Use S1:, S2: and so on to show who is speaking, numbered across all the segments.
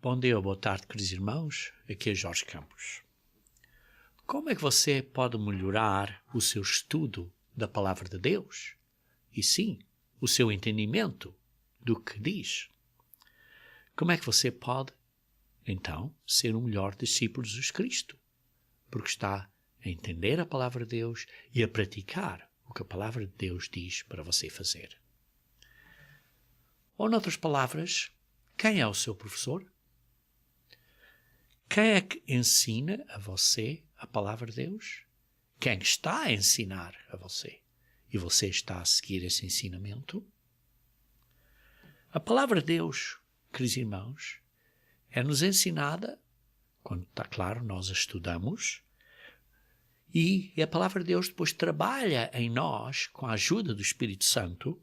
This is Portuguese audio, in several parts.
S1: Bom dia ou boa tarde, queridos irmãos. Aqui é Jorge Campos. Como é que você pode melhorar o seu estudo da Palavra de Deus? E sim, o seu entendimento do que diz. Como é que você pode, então, ser um melhor discípulo de Jesus Cristo? Porque está a entender a Palavra de Deus e a praticar o que a Palavra de Deus diz para você fazer. Ou, noutras palavras, quem é o seu professor? Quem é que ensina a você a Palavra de Deus? Quem está a ensinar a você? E você está a seguir esse ensinamento? A Palavra de Deus, queridos irmãos, é-nos ensinada, quando está claro, nós a estudamos, e a Palavra de Deus depois trabalha em nós com a ajuda do Espírito Santo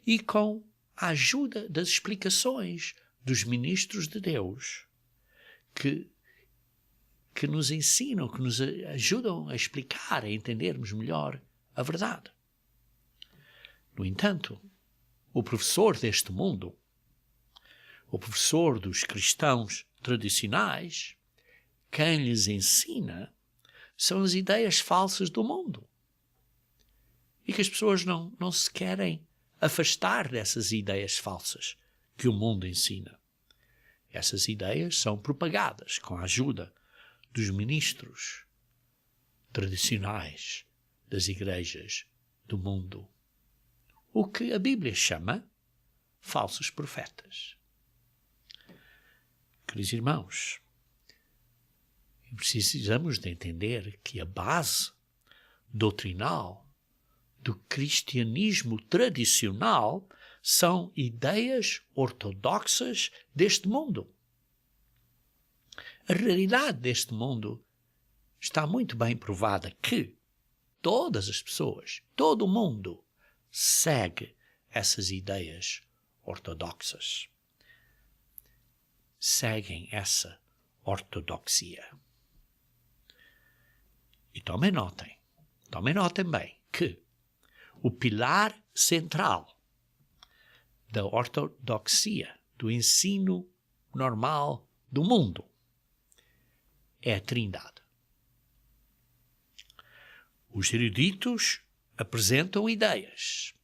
S1: e com a ajuda das explicações dos ministros de Deus que nos ensinam, que nos ajudam a explicar, a entendermos melhor a verdade. No entanto, o professor deste mundo, o professor dos cristãos tradicionais, quem lhes ensina são as ideias falsas do mundo. E que as pessoas não se querem afastar dessas ideias falsas que o mundo ensina. Essas ideias são propagadas com a ajuda dos ministros tradicionais das igrejas do mundo, o que a Bíblia chama falsos profetas. Queridos irmãos, precisamos de entender que a base doutrinal do cristianismo tradicional são ideias ortodoxas deste mundo. A realidade deste mundo está muito bem provada que todas as pessoas, todo o mundo, segue essas ideias ortodoxas. Seguem essa ortodoxia. E tomem notem bem que o pilar central da ortodoxia, do ensino normal do mundo, é a Trindade. Os eruditos apresentam ideias,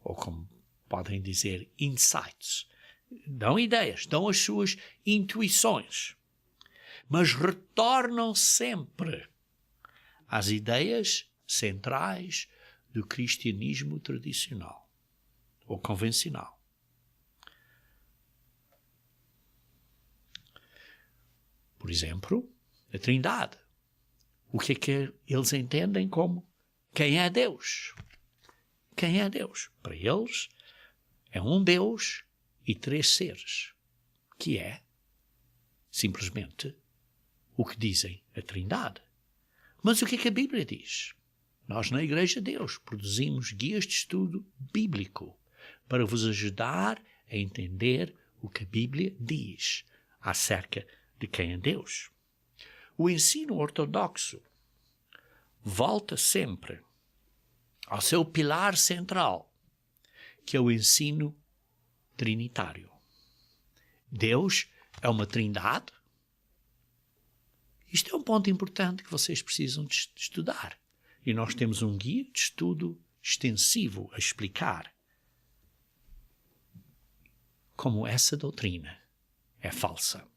S1: ou como podem dizer, insights. Dão ideias, dão as suas intuições, mas retornam sempre às ideias centrais do cristianismo tradicional ou convencional. Por exemplo, a Trindade. O que é que eles entendem como quem é Deus? Quem é Deus? Para eles é um Deus e três seres, que é simplesmente o que dizem a Trindade. Mas o que é que a Bíblia diz? Nós na Igreja de Deus produzimos guias de estudo bíblico para vos ajudar a entender o que a Bíblia diz acerca de quem é Deus. O ensino ortodoxo volta sempre ao seu pilar central, que é o ensino trinitário. Deus é uma trindade. Isto é um ponto importante que vocês precisam de estudar. E nós temos um guia de estudo extensivo a explicar como essa doutrina é falsa.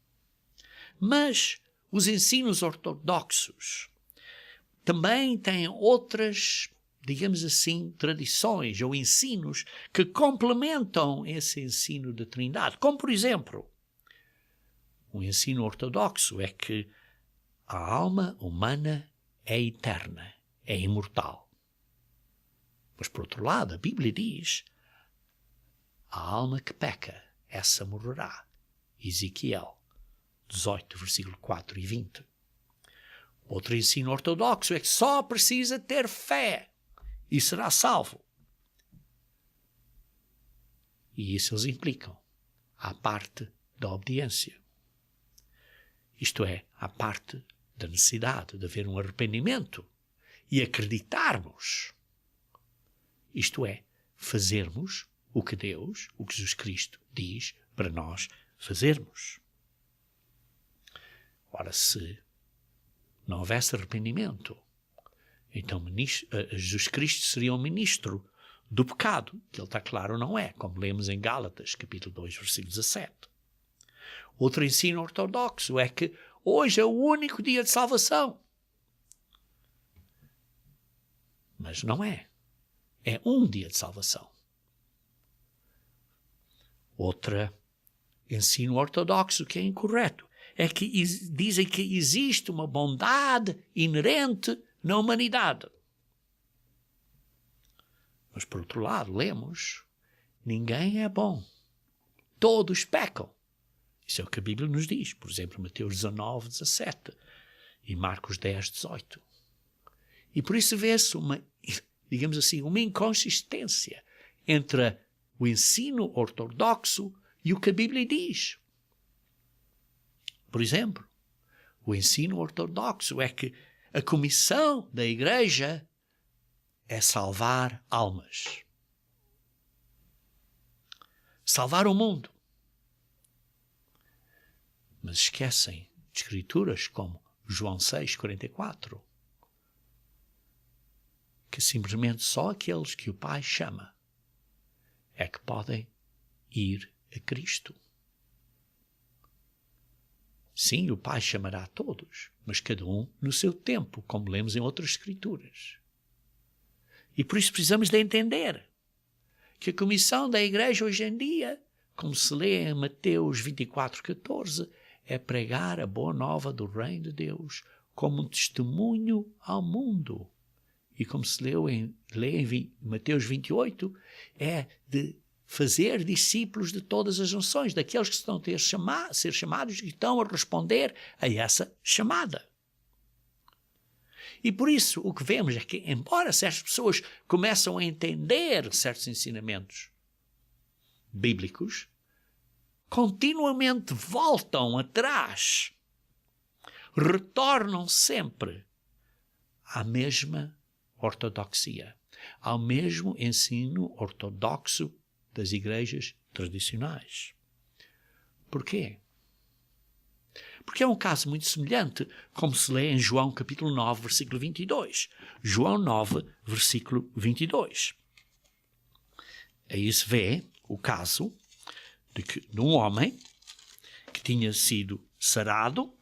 S1: Mas os ensinos ortodoxos também têm outras, digamos assim, tradições ou ensinos que complementam esse ensino da Trindade. Como, por exemplo, o ensino ortodoxo é que a alma humana é eterna, é imortal. Mas, por outro lado, a Bíblia diz: a alma que peca, essa morrerá. Ezequiel 18, versículo 4 e 20. Outro ensino ortodoxo é que só precisa ter fé e será salvo. E isso eles implicam à parte da obediência. Isto é, à parte da necessidade de haver um arrependimento e acreditarmos. Isto é, fazermos o que Deus, o que Jesus Cristo diz para nós fazermos. Ora, se não houvesse arrependimento, então Jesus Cristo seria um ministro do pecado, que ele está claro não é, como lemos em Gálatas, capítulo 2, versículo 17. Outro ensino ortodoxo é que hoje é o único dia de salvação. Mas não é. É um dia de salvação. Outro ensino ortodoxo que é incorreto é que dizem que existe uma bondade inerente na humanidade. Mas, por outro lado, lemos, ninguém é bom. Todos pecam. Isso é o que a Bíblia nos diz. Por exemplo, Mateus 19, 17 e Marcos 10, 18. E por isso vê-se uma, digamos assim, uma inconsistência entre o ensino ortodoxo e o que a Bíblia diz. Por exemplo, o ensino ortodoxo é que a comissão da Igreja é salvar almas. Salvar o mundo. Mas esquecem de escrituras como João 6, 44, que simplesmente só aqueles que o Pai chama é que podem ir a Cristo. Sim, o Pai chamará a todos, mas cada um no seu tempo, como lemos em outras escrituras. E por isso precisamos de entender que a comissão da Igreja hoje em dia, como se lê em Mateus 24, 14, é pregar a boa nova do reino de Deus como um testemunho ao mundo. E como se lê em Mateus 28, é de fazer discípulos de todas as nações, daqueles que estão a ser chamados e estão a responder a essa chamada. E por isso o que vemos é que, embora certas pessoas começam a entender certos ensinamentos bíblicos, continuamente voltam atrás, retornam sempre à mesma ortodoxia, ao mesmo ensino ortodoxo das igrejas tradicionais. Porquê? Porque é um caso muito semelhante, como se lê em João capítulo 9, versículo 22. João 9, versículo 22. Aí se vê o caso de um homem que tinha sido sarado.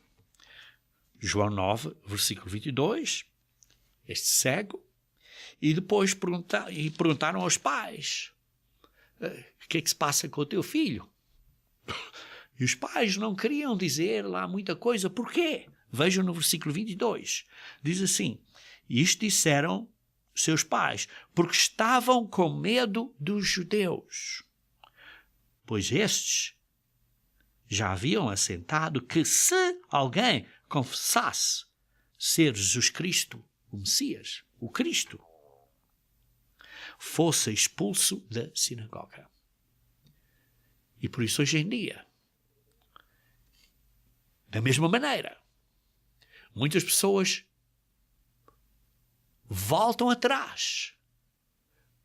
S1: João 9, versículo 22. Este cego. E depois perguntaram aos pais: o que é que se passa com o teu filho? E os pais não queriam dizer lá muita coisa. Porquê? Vejam no versículo 22. Diz assim: isto disseram seus pais, porque estavam com medo dos judeus. Pois estes já haviam assentado que se alguém confessasse ser Jesus Cristo, o Messias, o Cristo, fosse expulso da sinagoga. E por isso hoje em dia, da mesma maneira, muitas pessoas voltam atrás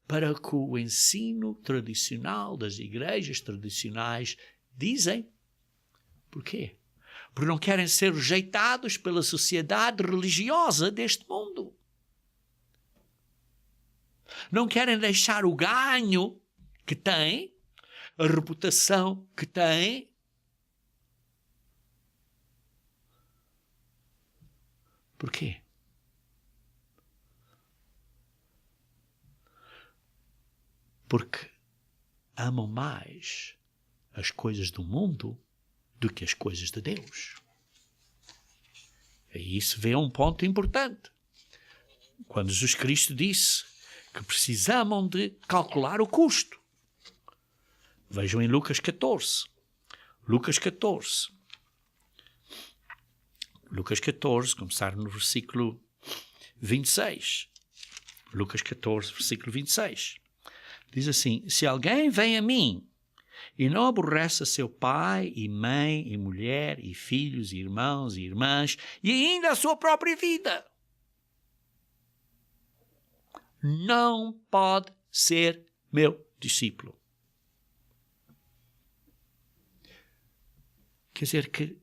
S1: para que o ensino tradicional das igrejas tradicionais dizem. Porquê? Porque não querem ser rejeitados pela sociedade religiosa deste mundo. Não querem deixar o ganho que têm, a reputação que têm. Porquê? Porque amam mais as coisas do mundo do que as coisas de Deus. Aí se vê um ponto importante. Quando Jesus Cristo disse que precisavam de calcular o custo. Vejam em Lucas 14. Lucas 14. Lucas 14, começar no versículo 26. Lucas 14, versículo 26. Diz assim: se alguém vem a mim e não aborrece seu pai e mãe e mulher e filhos e irmãos e irmãs e ainda a sua própria vida, não pode ser meu discípulo. Quer dizer que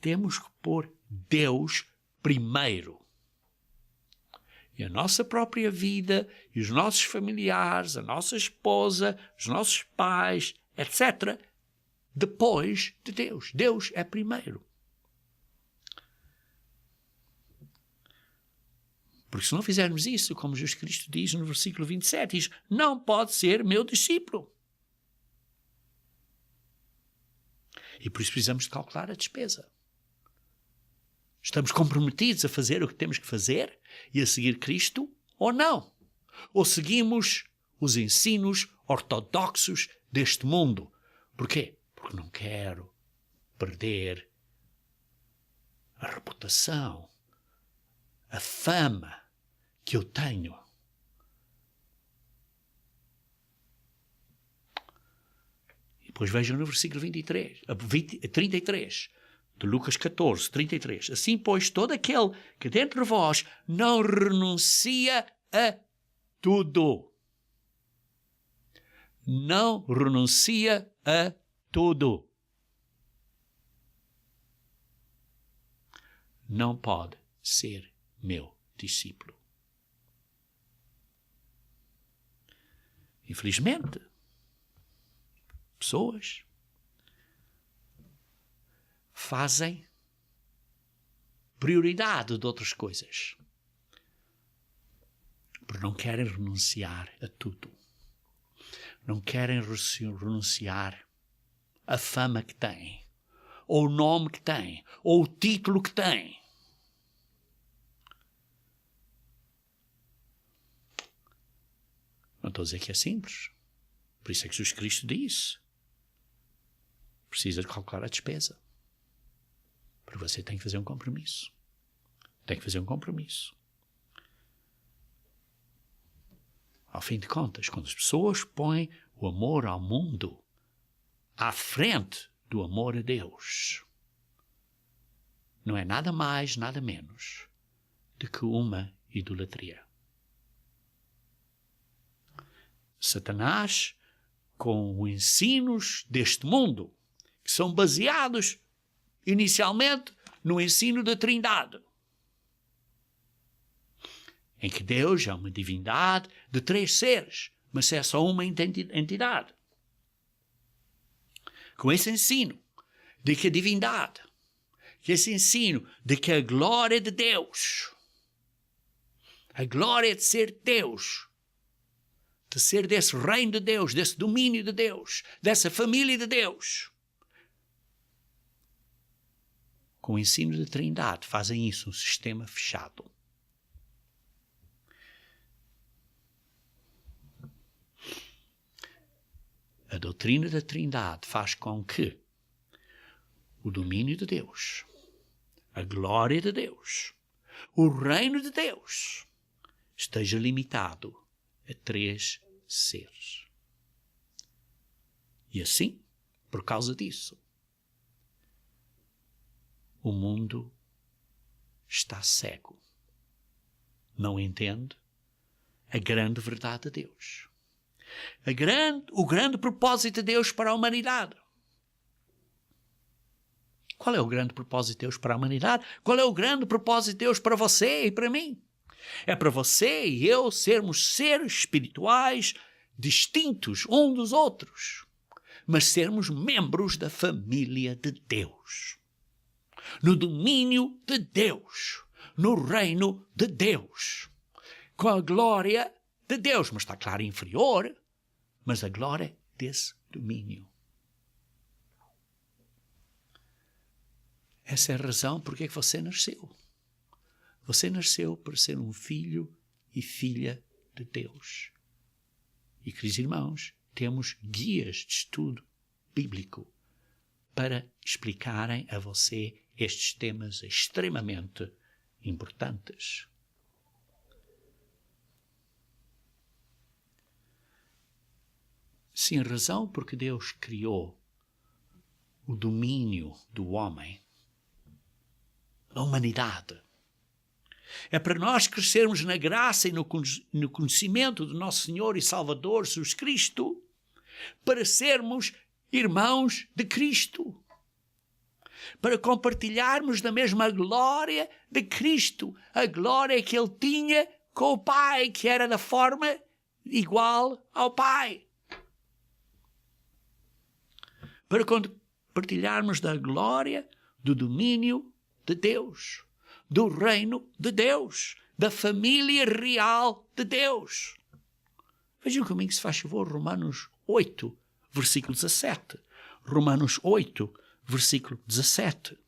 S1: temos que pôr Deus primeiro. E a nossa própria vida, e os nossos familiares, a nossa esposa, os nossos pais, etc., depois de Deus. Deus é primeiro. Porque se não fizermos isso, como Jesus Cristo diz no versículo 27, diz, não pode ser meu discípulo. E por isso precisamos de calcular a despesa. Estamos comprometidos a fazer o que temos que fazer e a seguir Cristo ou não? Ou seguimos os ensinos ortodoxos deste mundo? Porquê? Porque não quero perder a reputação, a fama que eu tenho. E depois vejam no versículo 33. De Lucas 14, 33. Assim, pois, todo aquele que dentre vós não renuncia a tudo. Não renuncia a tudo. Não pode ser meu discípulo. Infelizmente, pessoas fazem prioridade de outras coisas. Porque não querem renunciar a tudo. Não querem renunciar à fama que têm, ou o nome que têm, ou o título que têm. Não estou a dizer que é simples. Por isso é que Jesus Cristo disse: precisa de calcular a despesa. Porque você tem que fazer um compromisso. Tem que fazer um compromisso. Ao fim de contas, quando as pessoas põem o amor ao mundo à frente do amor a Deus, não é nada mais, nada menos do que uma idolatria. Satanás, com os ensinos deste mundo, que são baseados inicialmente no ensino da Trindade, em que Deus é uma divindade de 3 seres, mas é só uma entidade. Com esse ensino de que a divindade, que esse ensino de que a glória de Deus, a glória de ser Deus, de ser desse reino de Deus, desse domínio de Deus, dessa família de Deus, com o ensino da Trindade, fazem isso um sistema fechado. A doutrina da Trindade faz com que o domínio de Deus, a glória de Deus, o reino de Deus esteja limitado a 3 seres. E assim, por causa disso, o mundo está cego. Não entende a grande verdade de Deus. O grande propósito de Deus para a humanidade. Qual é o grande propósito de Deus para a humanidade? Qual é o grande propósito de Deus para você e para mim? É para você e eu sermos seres espirituais distintos uns dos outros, mas sermos membros da família de Deus, no domínio de Deus, no reino de Deus, com a glória de Deus, mas está claro, inferior, mas a glória desse domínio. Essa é a razão porque é que você nasceu. Você nasceu para ser um filho e filha de Deus. E, queridos irmãos, temos guias de estudo bíblico para explicarem a você estes temas extremamente importantes. Sim, a razão porque Deus criou o domínio do homem, a humanidade, é para nós crescermos na graça e no conhecimento do nosso Senhor e Salvador Jesus Cristo, para sermos irmãos de Cristo. para compartilharmos da mesma glória de Cristo, a glória que ele tinha com o Pai, que era da forma igual ao Pai. Para compartilharmos da glória do domínio de Deus, do reino de Deus, da família real de Deus. Vejam comigo, se faz favor, Romanos 8, versículo 17. Romanos 8, versículo 17.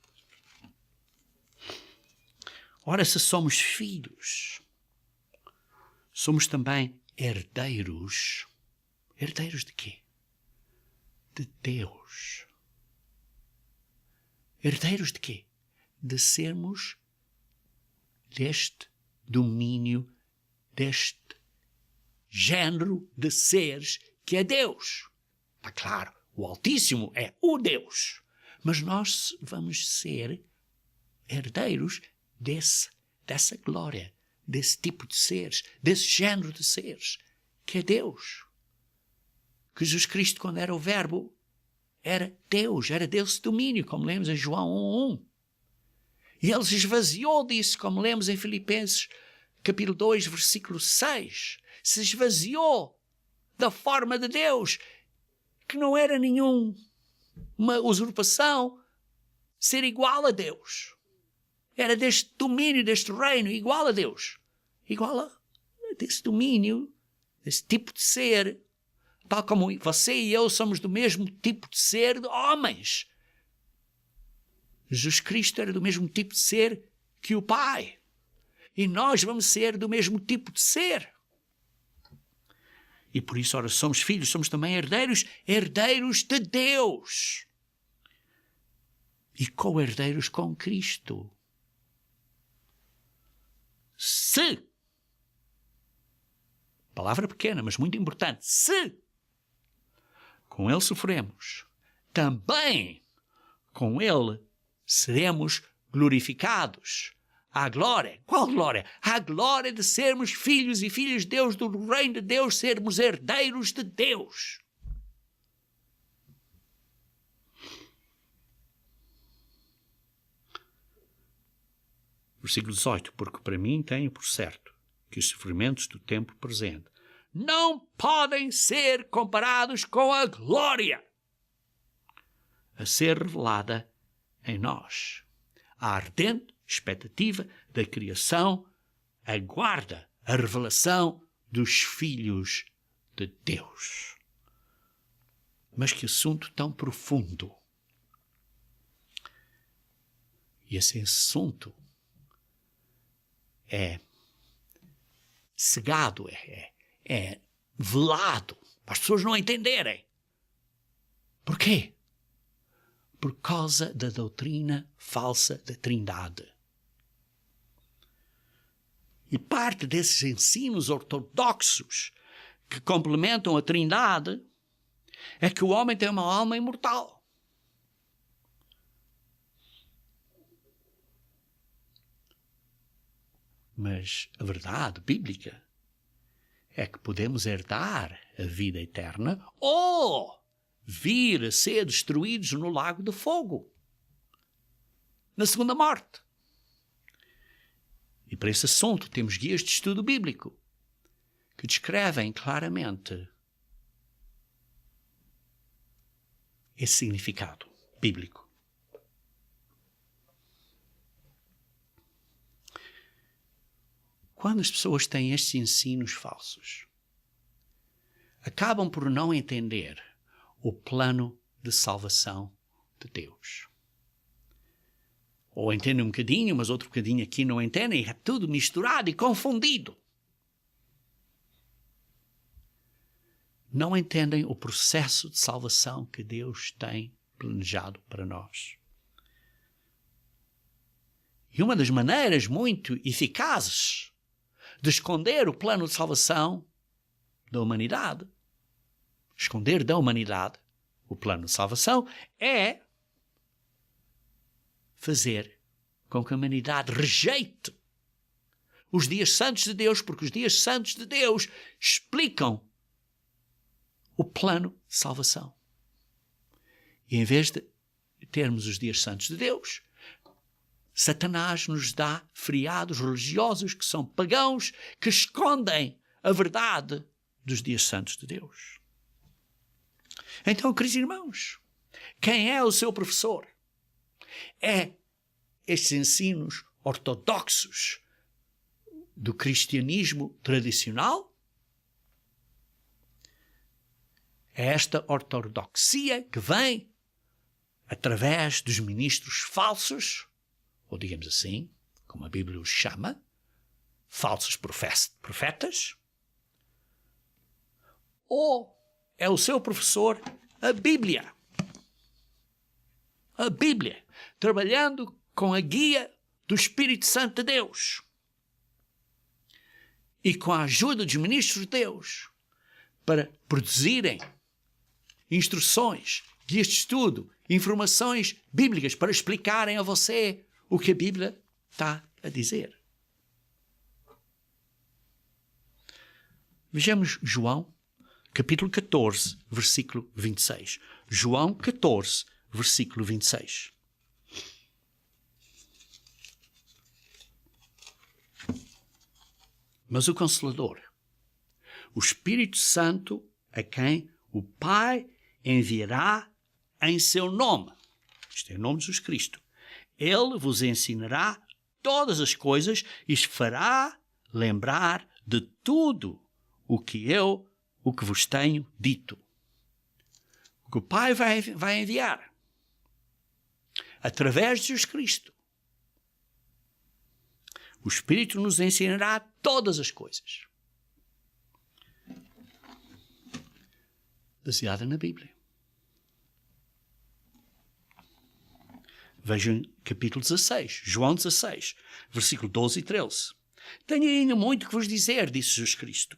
S1: Ora, se somos filhos, somos também herdeiros. Herdeiros de quê? De Deus. Herdeiros de quê? De sermos deste domínio, deste género de seres que é Deus. Está claro, o Altíssimo é o Deus. Mas nós vamos ser herdeiros dessa glória, desse tipo de seres, desse género de seres, que é Deus. Que Jesus Cristo, quando era o Verbo, era Deus esse domínio, como lemos em João 1:1. E ele se esvaziou disso, como lemos em Filipenses, capítulo 2, versículo 6. Se esvaziou da forma de Deus, que não era nenhuma usurpação ser igual a Deus. Era deste domínio, deste reino, igual a Deus. Igual a desse domínio, desse tipo de ser. Tal como você e eu somos do mesmo tipo de ser de homens. Jesus Cristo era do mesmo tipo de ser que o Pai. E nós vamos ser do mesmo tipo de ser. E por isso, ora, somos filhos, somos também herdeiros, herdeiros de Deus. E co-herdeiros com Cristo. Se, palavra pequena, mas muito importante, se com ele sofremos, também com ele seremos glorificados. À glória. Qual glória? À glória de sermos filhos e filhas de Deus, do reino de Deus, sermos herdeiros de Deus. Versículo 18. Porque para mim tenho por certo que os sofrimentos do tempo presente não podem ser comparados com a glória a ser revelada em nós. A ardente expectativa da criação aguarda a revelação dos filhos de Deus. Mas que assunto tão profundo. E esse assunto é cegado, é velado, para as pessoas não entenderem. Por quê? Por causa da doutrina falsa da Trindade. E parte desses ensinos ortodoxos que complementam a Trindade é que o homem tem uma alma imortal. Mas a verdade bíblica é que podemos herdar a vida eterna ou vir a ser destruídos no lago de fogo, na segunda morte. E para esse assunto temos guias de estudo bíblico que descrevem claramente esse significado bíblico. Quando as pessoas têm estes ensinos falsos, acabam por não entender o plano de salvação de Deus. Ou entendem um bocadinho, mas outro bocadinho aqui não entendem, é tudo misturado e confundido. Não entendem o processo de salvação que Deus tem planejado para nós. E uma das maneiras muito eficazes de esconder o plano de salvação da humanidade, esconder da humanidade o plano de salvação, é fazer com que a humanidade rejeite os dias santos de Deus, porque os dias santos de Deus explicam o plano de salvação. E em vez de termos os dias santos de Deus. Satanás nos dá feriados religiosos que são pagãos, que escondem a verdade dos dias santos de Deus. Então, queridos irmãos, quem é o seu professor? É estes ensinos ortodoxos do cristianismo tradicional? É esta ortodoxia que vem através dos ministros falsos, ou digamos assim, como a Bíblia os chama, falsos profetas? Ou é o seu professor a Bíblia? A Bíblia, trabalhando com a guia do Espírito Santo de Deus e com a ajuda dos ministros de Deus para produzirem instruções, guias de estudo, informações bíblicas para explicarem a você o que a Bíblia está a dizer. Vejamos João, capítulo 14, versículo 26. João 14, versículo 26. Mas o Consolador, o Espírito Santo, a quem o Pai enviará em seu nome, isto é o nome de Jesus Cristo, ele vos ensinará todas as coisas e os fará lembrar de tudo o que vos tenho dito. O que o Pai vai enviar através de Jesus Cristo. O Espírito nos ensinará todas as coisas. Baseada na Bíblia. Vejam capítulo 16, João 16, versículo 12 e 13. Tenho ainda muito que vos dizer, disse Jesus Cristo,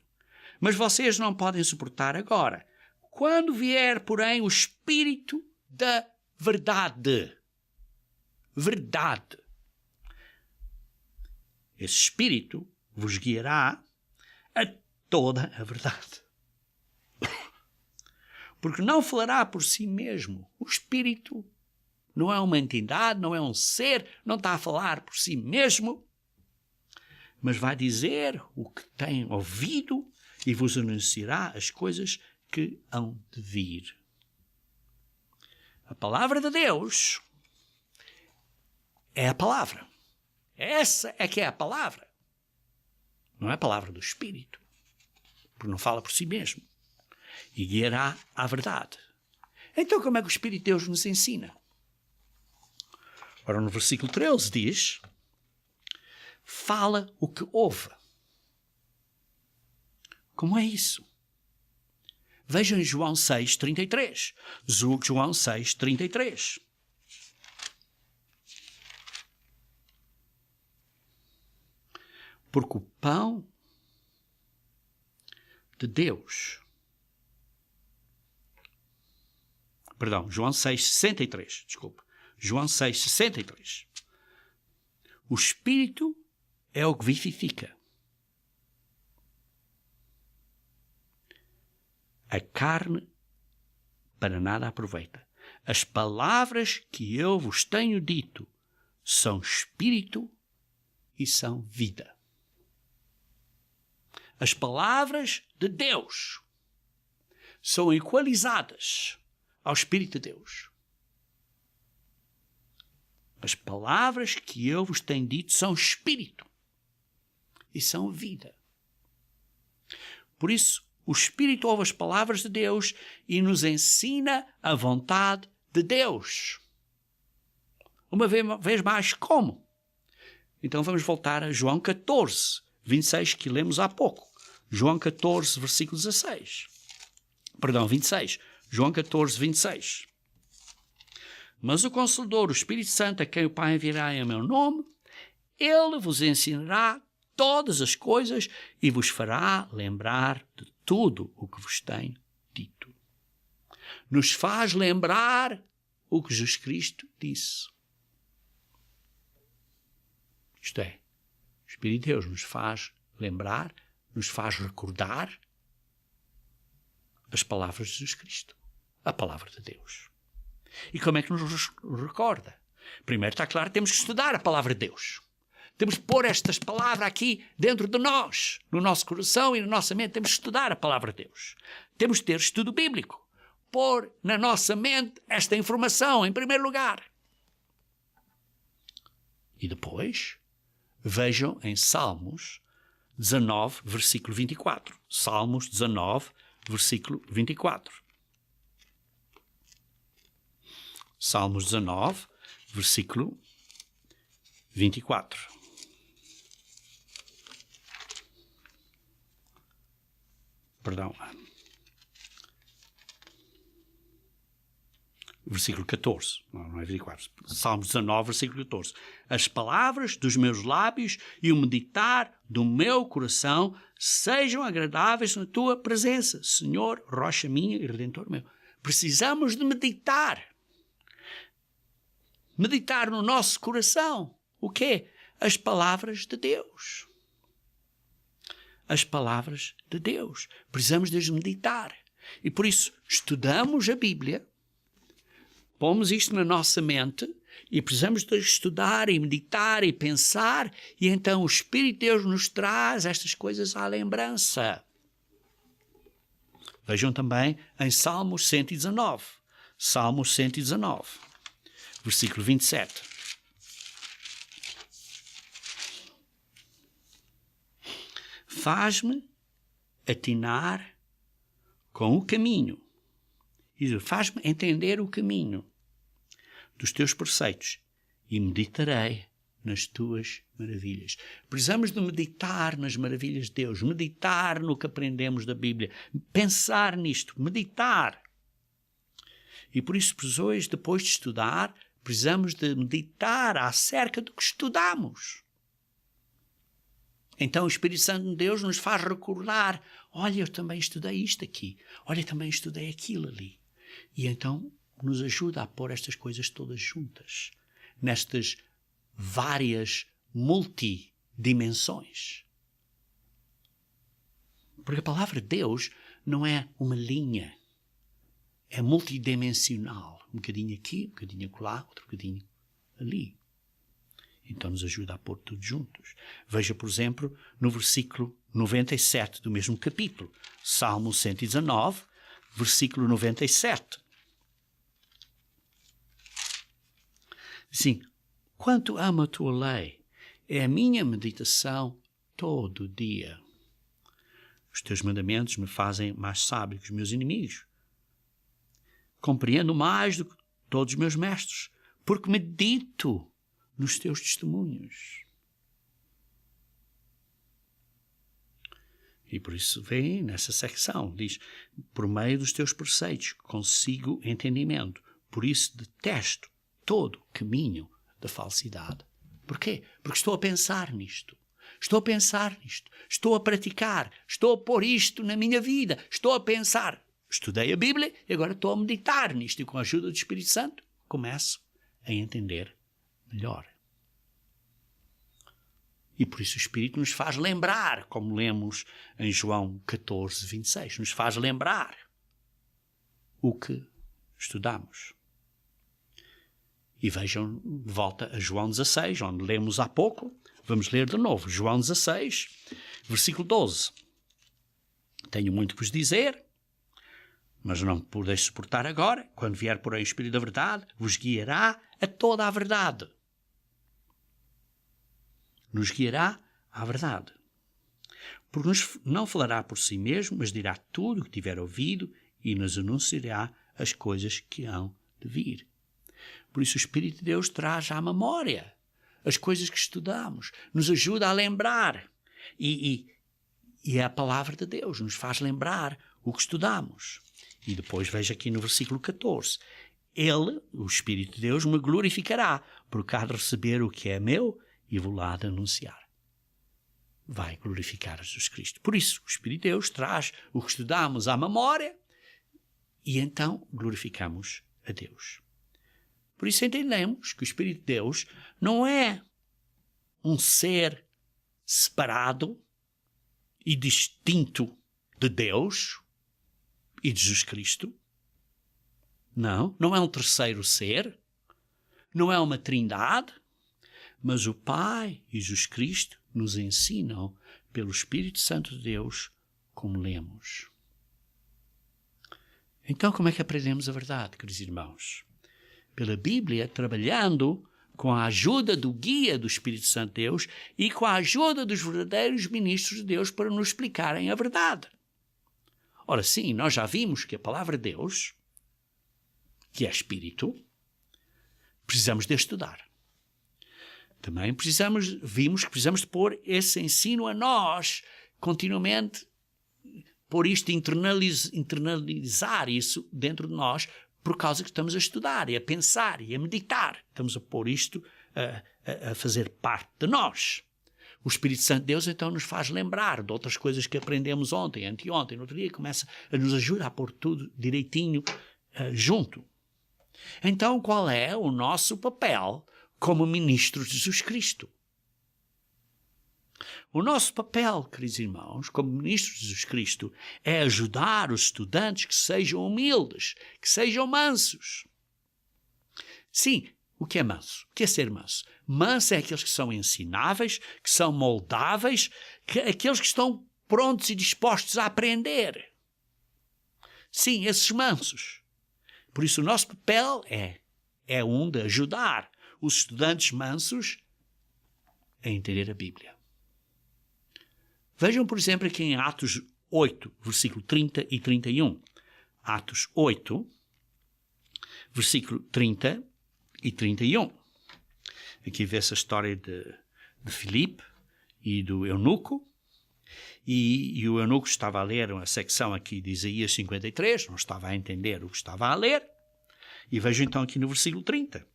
S1: mas vocês não podem suportar agora. Quando vier, porém, o Espírito da verdade. Verdade. Esse Espírito vos guiará a toda a verdade. Porque não falará por si mesmo. O Espírito não é uma entidade, não é um ser, não está a falar por si mesmo, mas vai dizer o que tem ouvido e vos anunciará as coisas que hão de vir. A palavra de Deus é a palavra. Essa é que é a palavra. Não é a palavra do Espírito, porque não fala por si mesmo. E guiará à verdade. Então como é que o Espírito de Deus nos ensina? Ora, no versículo 13 diz, fala o que ouve. Como é isso? Vejam João 6,33. João 6,33. Porque o pão de Deus... Perdão, João 6,63. Desculpa. João 6,63. O Espírito é o que vivifica. A carne para nada aproveita. As palavras que eu vos tenho dito são Espírito e são vida. As palavras de Deus são equalizadas ao Espírito de Deus. As palavras que eu vos tenho dito são Espírito e são vida. Por isso, o Espírito ouve as palavras de Deus e nos ensina a vontade de Deus. Uma vez mais, como? Então vamos voltar a João 14, 26, que lemos há pouco. João 14, versículo 16. Perdão, 26. João 14, 26. Mas o Consolador, o Espírito Santo, a quem o Pai enviará em meu nome, ele vos ensinará todas as coisas e vos fará lembrar de tudo o que vos tenho dito. Nos faz lembrar o que Jesus Cristo disse. Isto é, o Espírito de Deus nos faz lembrar, nos faz recordar as palavras de Jesus Cristo, a palavra de Deus. E como é que nos recorda? Primeiro, está claro, temos que estudar a palavra de Deus. Temos que pôr estas palavras aqui dentro de nós, no nosso coração e na nossa mente. Temos que estudar a palavra de Deus. Temos que ter estudo bíblico. Pôr na nossa mente esta informação, em primeiro lugar. E depois, vejam em Salmos 19, versículo 24. Salmos 19, versículo 24. Salmos 19, versículo 24. Perdão. Versículo 14. Não é 24. Salmos 19, versículo 14. As palavras dos meus lábios e o meditar do meu coração sejam agradáveis na tua presença, Senhor, rocha minha e redentor meu. Precisamos de meditar. Meditar no nosso coração. O quê? As palavras de Deus. As palavras de Deus. Precisamos de as meditar. E por isso, estudamos a Bíblia, pomos isto na nossa mente e precisamos de estudar e meditar e pensar, e então o Espírito de Deus nos traz estas coisas à lembrança. Vejam também em Salmos 119. Salmos 119, versículo 27. Faz-me atinar com o caminho. Faz-me entender o caminho dos teus preceitos e meditarei nas tuas maravilhas. Precisamos de meditar nas maravilhas de Deus, meditar no que aprendemos da Bíblia, pensar nisto, meditar. E por isso, depois de estudar, precisamos de meditar acerca do que estudamos. Então o Espírito Santo de Deus nos faz recordar, olha, eu também estudei isto aqui, olha, também estudei aquilo ali. E então nos ajuda a pôr estas coisas todas juntas, nestas várias multidimensões. Porque a palavra de Deus não é uma linha, é multidimensional. Um bocadinho aqui, um bocadinho acolá, outro bocadinho ali. Então nos ajuda a pôr tudo juntos. Veja, por exemplo, no versículo 97 do mesmo capítulo, Salmo 119, versículo 97. Sim, quanto amo a tua lei, é a minha meditação todo o dia. Os teus mandamentos me fazem mais sábio que os meus inimigos. Compreendo mais do que todos os meus mestres, porque medito nos teus testemunhos. E por isso vem nessa secção, diz, por meio dos teus preceitos consigo entendimento, por isso detesto todo caminho da falsidade. Porquê? Porque estou a pensar nisto. Estou a pensar nisto. Estou a praticar. Estou a pôr isto na minha vida. Estou a pensar. Estudei a Bíblia e agora estou a meditar nisto. E com a ajuda do Espírito Santo começo a entender melhor. E por isso o Espírito nos faz lembrar, como lemos em João 14, 26. Nos faz lembrar o que estudamos. E vejam, de volta a João 16, onde lemos há pouco. Vamos ler de novo. João 16, versículo 12. Tenho muito por vos dizer, mas não podeis suportar agora. Quando vier, porém, o Espírito da verdade, vos guiará a toda a verdade. Nos guiará à verdade. Porque nos não falará por si mesmo, mas dirá tudo o que tiver ouvido e nos anunciará as coisas que hão de vir. Por isso o Espírito de Deus traz à memória as coisas que estudamos, nos ajuda a lembrar. E é a palavra de Deus, nos faz lembrar o que estudamos. E depois veja aqui no versículo 14. Ele, o Espírito de Deus, me glorificará, porque há de receber o que é meu e vou lá de anunciar. Vai glorificar Jesus Cristo. Por isso, o Espírito de Deus traz o que estudamos à memória e então glorificamos a Deus. Por isso entendemos que o Espírito de Deus não é um ser separado e distinto de Deus e de Jesus Cristo. Não, não é um terceiro ser, não é uma trindade, mas o Pai e Jesus Cristo nos ensinam pelo Espírito Santo de Deus como lemos. Então, como é que aprendemos a verdade, queridos irmãos? Pela Bíblia, trabalhando com a ajuda do guia do Espírito Santo de Deus e com a ajuda dos verdadeiros ministros de Deus para nos explicarem a verdade. Ora sim, nós já vimos que a palavra de Deus, que é Espírito, precisamos de estudar. Também vimos que precisamos de pôr esse ensino a nós, continuamente, pôr isto, internalizar isso dentro de nós, por causa que estamos a estudar, e a pensar, e a meditar. Estamos a pôr isto a fazer parte de nós. O Espírito Santo de Deus então nos faz lembrar de outras coisas que aprendemos ontem, anteontem, no outro dia, começa a nos ajudar a pôr tudo direitinho junto. Então, qual é o nosso papel como ministros de Jesus Cristo? O nosso papel, queridos irmãos, como ministros de Jesus Cristo, é ajudar os estudantes que sejam humildes, que sejam mansos. Sim, o que é manso? O que é ser manso? Manso é aqueles que são ensináveis, que são moldáveis, aqueles que estão prontos e dispostos a aprender. Sim, esses mansos. Por isso o nosso papel é de ajudar os estudantes mansos a entender a Bíblia. Vejam, por exemplo, aqui em Atos 8, versículo 30 e 31. Atos 8, versículo 30 e 31. Aqui vê-se a história de Filipe e do eunuco. E o eunuco estava a ler uma secção aqui de Isaías 53, não estava a entender o que estava a ler. E vejo então aqui no versículo 30.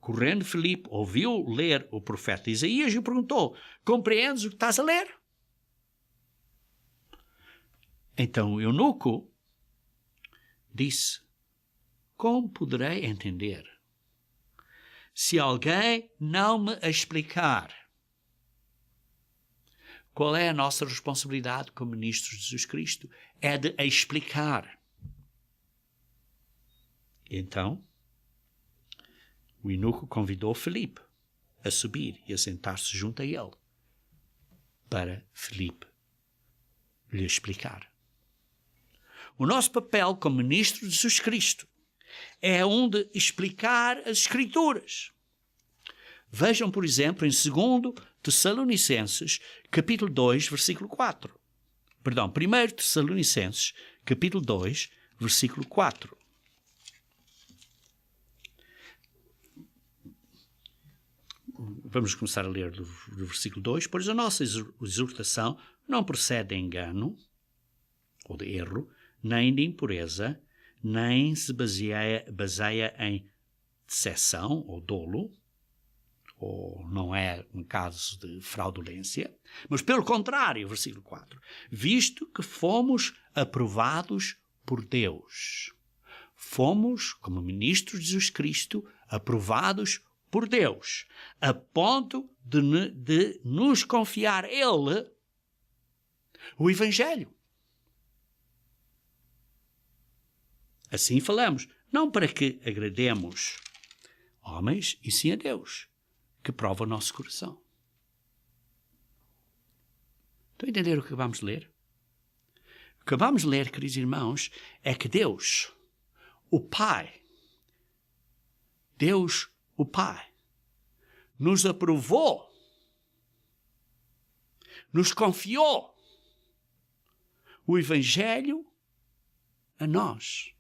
S1: Correndo, Filipe ouviu ler o profeta Isaías e perguntou: compreendes o que estás a ler? Então o eunuco disse: como poderei entender se alguém não me explicar? Qual é a nossa responsabilidade como ministros de Jesus Cristo? É de explicar. Então, o eunuco convidou Filipe a subir e a sentar-se junto a ele, para Filipe lhe explicar. O nosso papel como ministro de Jesus Cristo é de explicar as Escrituras. Vejam, por exemplo, em 2 Tessalonicenses, capítulo 2, versículo 4. Perdão, 1 Tessalonicenses, capítulo 2, versículo 4. Vamos começar a ler do versículo 2. Pois a nossa exortação não procede de engano, ou de erro, nem de impureza, nem se baseia em decepção ou dolo, ou não é um caso de fraudulência, mas pelo contrário, versículo 4, visto que fomos aprovados por Deus. Fomos, como ministros de Jesus Cristo, aprovados por Deus, a ponto de nos confiar Ele o Evangelho. Assim falamos, não para que agrademos homens, e sim a Deus, que prova o nosso coração. Estão a entender o que vamos ler? O que vamos ler, queridos irmãos, é que Deus, o Pai, nos aprovou, nos confiou o Evangelho a nós.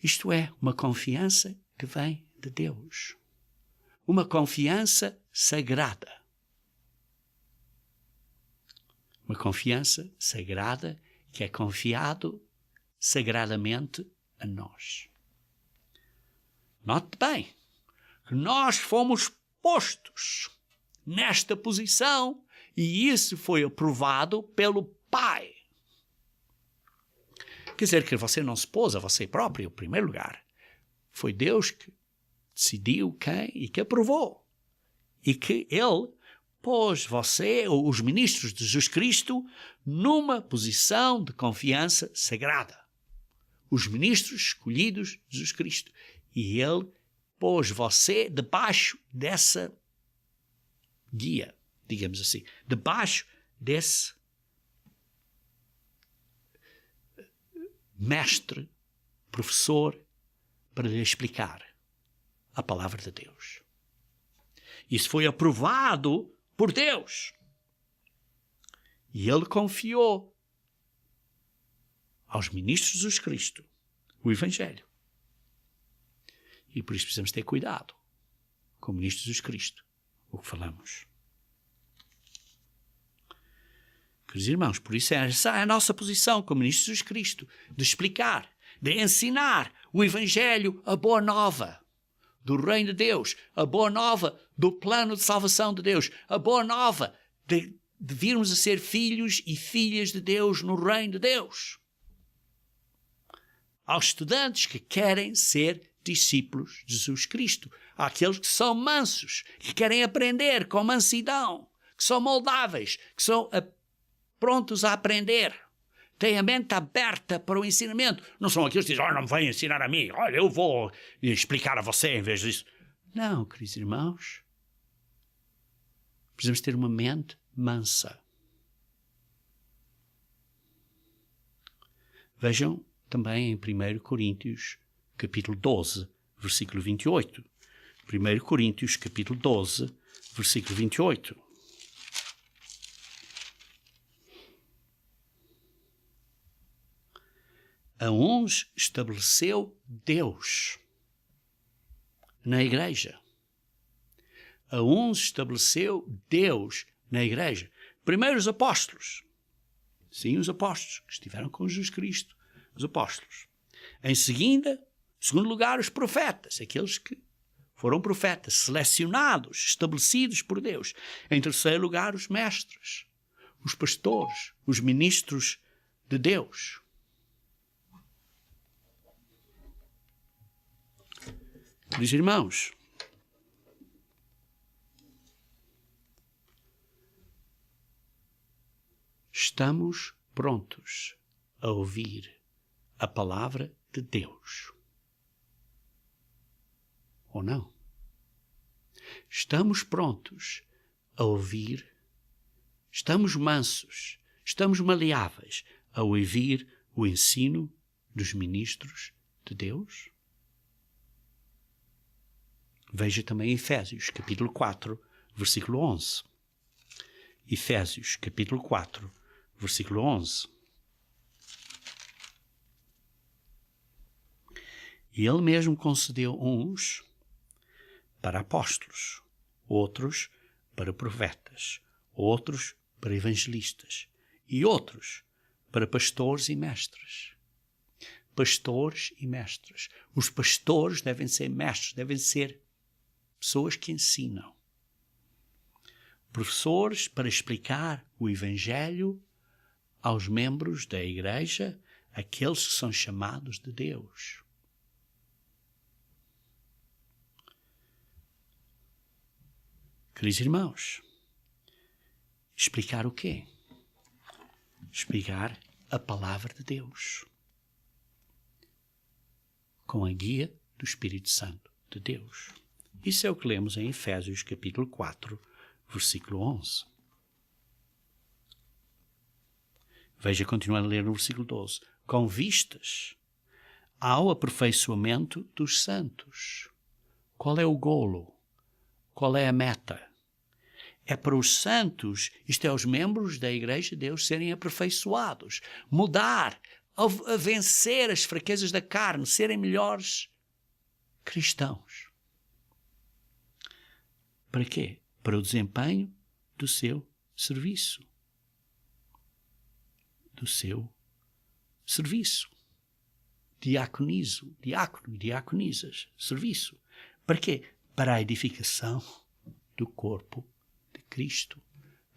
S1: Isto é uma confiança que vem de Deus. Uma confiança sagrada. Uma confiança sagrada que é confiado sagradamente a nós. Note bem que nós fomos postos nesta posição e isso foi aprovado pelo Pai. Quer dizer que você não se pôs a você próprio em primeiro lugar. Foi Deus que decidiu quem e que aprovou. E que Ele pôs você, ou os ministros de Jesus Cristo, numa posição de confiança sagrada. os ministros escolhidos de Jesus Cristo. E ele pôs você debaixo dessa guia, digamos assim, debaixo desse mestre, professor, para lhe explicar a palavra de Deus. Isso foi aprovado por Deus. E ele confiou aos ministros de Jesus Cristo o Evangelho. E por isso precisamos ter cuidado com o ministro de Jesus Cristo, o que falamos. Queridos irmãos, por isso essa é a nossa posição como ministro de Jesus Cristo, de explicar, de ensinar o Evangelho, a boa nova do reino de Deus, a boa nova do plano de salvação de Deus, a boa nova de virmos a ser filhos e filhas de Deus no reino de Deus. Aos estudantes que querem ser discípulos de Jesus Cristo, àqueles que são mansos, que querem aprender com mansidão, que são moldáveis, que são prontos a aprender, têm a mente aberta para o ensinamento. Não são aqueles que dizem, não me venham ensinar a mim, olha, eu vou explicar a você em vez disso. Não, queridos irmãos, precisamos ter uma mente mansa. Vejam também em 1 Coríntios, capítulo 12, versículo 28. 1 Coríntios, capítulo 12, versículo 28. A uns estabeleceu Deus na igreja. A uns estabeleceu Deus na igreja. Primeiro os apóstolos. Sim, os apóstolos que estiveram com Jesus Cristo. Os apóstolos. Em segundo lugar, os profetas. Aqueles que foram profetas, selecionados, estabelecidos por Deus. Em terceiro lugar, os mestres, os pastores, os ministros de Deus. Meus irmãos, estamos prontos a ouvir a palavra de Deus? Ou não? Estamos prontos a ouvir? Estamos mansos? Estamos maleáveis a ouvir o ensino dos ministros de Deus? Veja também Efésios, capítulo 4, versículo 11. Efésios, capítulo 4, versículo 11. E ele mesmo concedeu uns para apóstolos, outros para profetas, outros para evangelistas e outros para pastores e mestres. Pastores e mestres. Os pastores devem ser mestres, devem ser pessoas que ensinam. Professores para explicar o Evangelho aos membros da igreja, aqueles que são chamados de Deus. Queridos irmãos, explicar o quê? Explicar a palavra de Deus, com a guia do Espírito Santo de Deus. Isso é o que lemos em Efésios capítulo 4, versículo 11. Veja, continuando a ler no versículo 12. Com vistas ao aperfeiçoamento dos santos. Qual é o golo? Qual é a meta? É para os santos, isto é, os membros da Igreja de Deus, serem aperfeiçoados, mudar, a vencer as fraquezas da carne, serem melhores cristãos. Para quê? Para o desempenho do seu serviço. Do seu serviço. Diácono e diaconisas. Serviço. Para quê? Para a edificação do corpo de Cristo.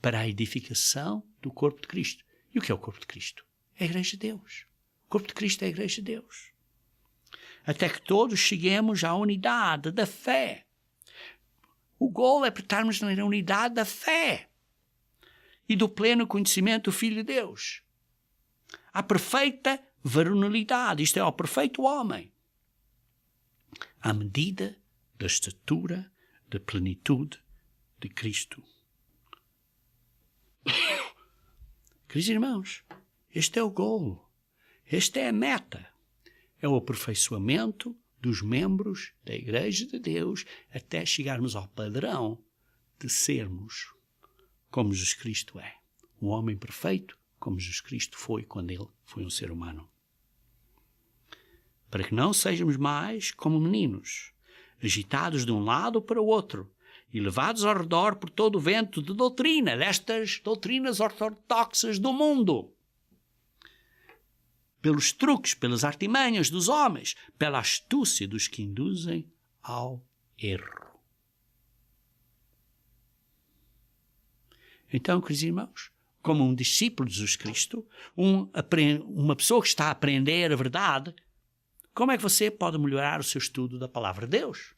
S1: Para a edificação do corpo de Cristo. E o que é o corpo de Cristo? É a Igreja de Deus. O corpo de Cristo é a Igreja de Deus. Até que todos cheguemos à unidade da fé. O golo é para estarmos na unidade da fé e do pleno conhecimento do Filho de Deus. A perfeita varonilidade, isto é, ao perfeito homem, à medida da estatura, da plenitude de Cristo. Queridos irmãos, este é o golo, esta é a meta, é o aperfeiçoamento dos membros da Igreja de Deus até chegarmos ao padrão de sermos como Jesus Cristo é, um homem perfeito como Jesus Cristo foi quando ele foi um ser humano. Para que não sejamos mais como meninos, agitados de um lado para o outro e levados ao redor por todo o vento de doutrina, destas doutrinas ortodoxas do mundo, pelos truques, pelas artimanhas dos homens, pela astúcia dos que induzem ao erro. Então, queridos irmãos, como um discípulo de Jesus Cristo, uma pessoa que está a aprender a verdade, como é que você pode melhorar o seu estudo da Palavra de Deus?